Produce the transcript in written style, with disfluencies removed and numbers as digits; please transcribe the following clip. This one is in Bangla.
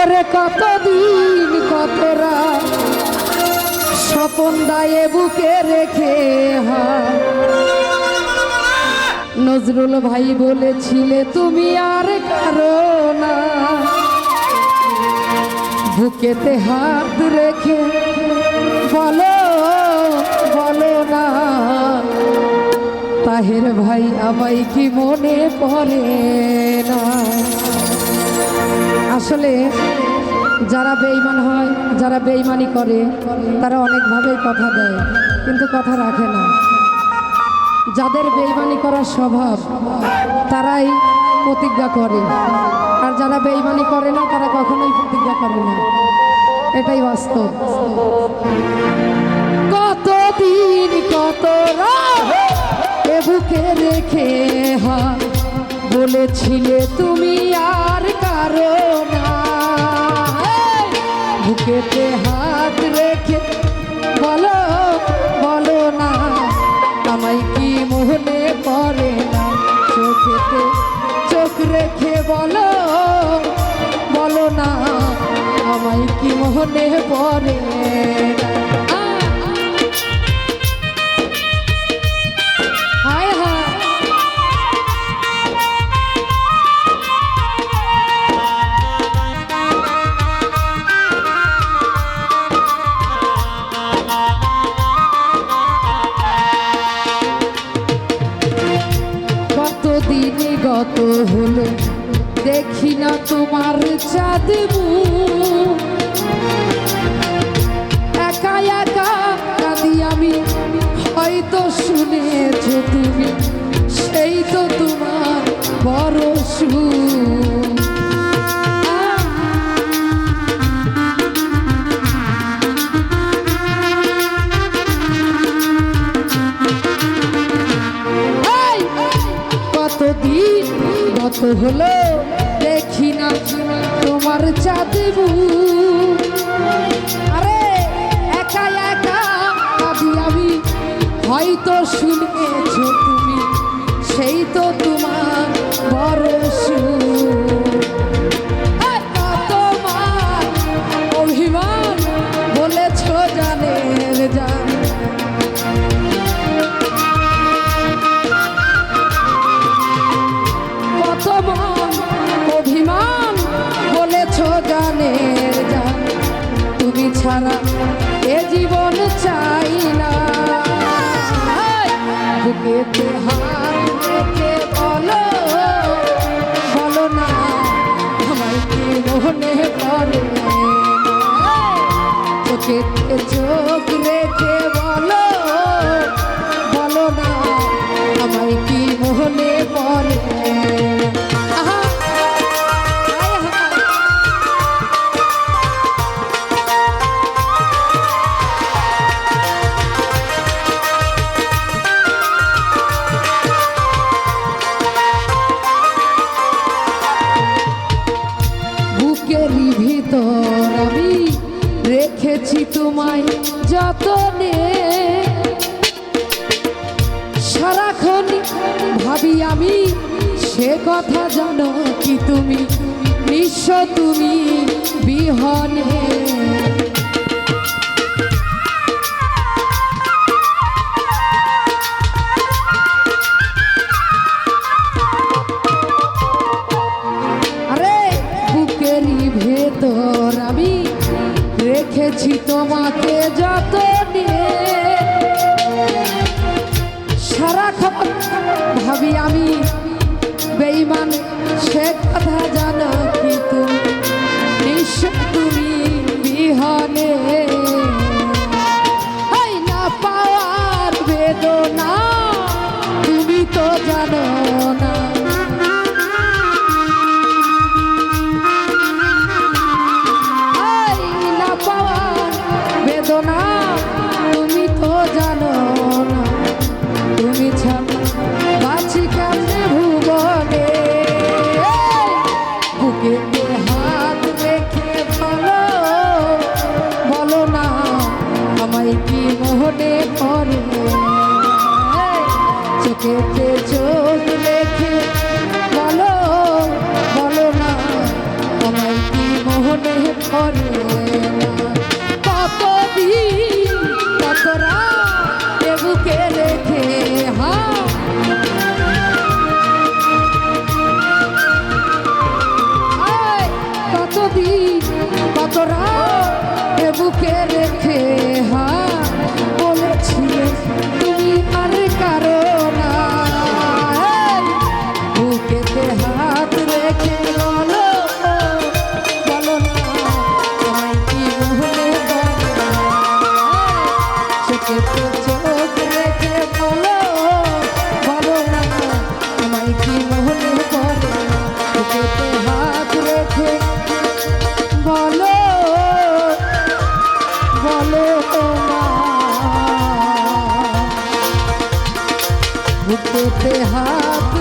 ওরে কতদিন কত রাত স্বপন দায়ে বুকে রেখে নজরুল ভাই বলেছিলে তুমি আর কারো না, বুকেতে হাত রেখে বলো বলো না তাহের ভাই আমায় কি মনে পড়ে না। আসলে যারা বেঈমান হয়, যারা বেঈমানি করে তারা অনেকভাবে কথা দেয় কিন্তু কথা রাখে না। যাদের বেঈমানি করার স্বভাব তারাই প্রতিজ্ঞা করে, আর যারা বেঈমানি করে না তারা কখনোই প্রতিজ্ঞা করে না, এটাই বাস্তব। কতদিন কত রাত এ বুকে রেখে বলেছিলে তুমি আর কারো না, বুকেতে হাত রেখে বলো বলো না আমায় কি মনে পড়ে না, চোখেতে চোখ রেখে বলো বলো না আমায় কি মনে পড়ে না। হায় হায় কতদিন গত হলো দেখি না তোমার চাঁদ মুখ, একা একা কাঁদি আমি হয়তো শুনেছ তুমি, সেই তো তোমার বড় সুখ। কতদিন গত হলো দেখি না তোমার চাঁদ মুখ, আরে একা একা কাঁদি আমি হয়তো শুনেছ তুমি, সেই তো তোমার বড় সুখ। তোমার অভিমান বলেছ জানের জান, অভিমান বলেছ জানের জান, তুমি ছাড়া এ জীবন চাই না, বুকেতে হাত রেখে বলো বলো না আমায় কি মনে পড়ে না, চোখেতে চোখ রেখে বলো বলো না আমায় কি মনে পড়ে না। বুকেরই ভিতর আমি রেখেছি তোমায় যতনে, সারাক্ষণ ভাবি আমি সে কথা জানো কি তুমি, নিঃস্ব তুমি বিহনে। আরে বুকেরই ভেতর আমি রেখেছি তোমাকে যতনে, সারাক্ষণ ভাবি আমি বেঈমান সে কথা জানো কি তুমি, নিঃস্ব তুমি বিহনে। না পাওয়ার বেদনা তুমি তো জানো না, না পাওয়ার বেদনা তুমি তো জানো না, তুমি ছাড়া বাঁচি কেমনে ভুবনে, বুকেতে হাত রেখে বলো বলো না আমায় কি মনে পড়ে, চোখেতে চোখ রেখে বলো বলো না আমায় কি মনে তোরা এ বুকে রেখে বলেছিলে তুমি আর কারো না। বুকেতে হাত রেখে বলো বলো না তোমায় কি মনে পড়ে। চোখেতে চোখ রেখে বলো বলো না তোমায় কি মনে পড়ে। বুকেতে হাত রেখে বলো বলো না বুকেতে হাত